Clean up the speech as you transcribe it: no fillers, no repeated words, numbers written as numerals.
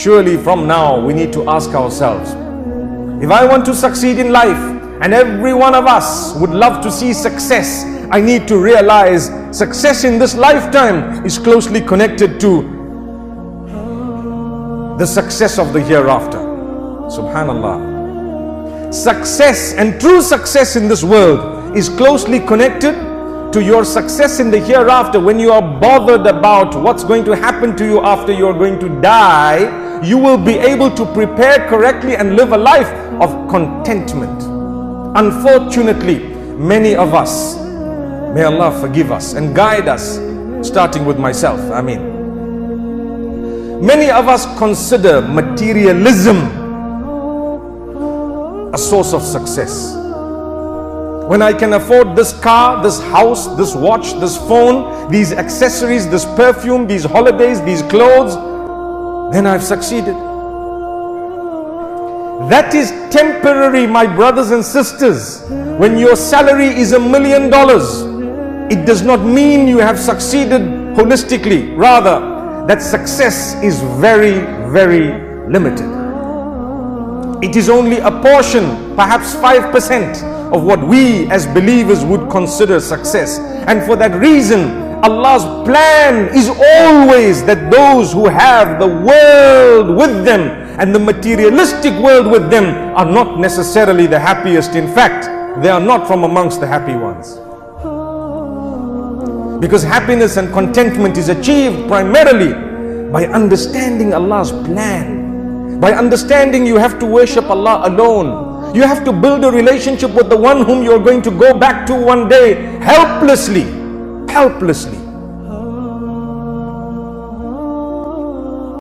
Surely from now we need to ask ourselves, if I want to succeed in life, and every one of us would love to see success, I need to realize success in this lifetime is closely connected to the success of the hereafter. Subhanallah. Success and true success in this world is closely connected to your success in the hereafter. When you are bothered about what's going to happen to you after you're going to die, you will be able to prepare correctly and live a life of contentment. Unfortunately, many of us, may Allah forgive us and guide us, starting with myself, many of us consider materialism a source of success. When I can afford this car, this house, this watch, this phone, these accessories, this perfume, these holidays, these clothes, then I've succeeded. That is temporary, my brothers and sisters. When your salary is $1 million, it does not mean you have succeeded holistically. Rather, that success is very, very limited. It is only a portion, perhaps 5% of what we as believers would consider success. And for that reason, Allah's plan is always that those who have the world with them and the materialistic world with them are not necessarily the happiest. In fact, they are not from amongst the happy ones. Because happiness and contentment is achieved primarily by understanding Allah's plan. By understanding you have to worship Allah alone. You have to build a relationship with the one whom you're going to go back to one day helplessly. Helplessly.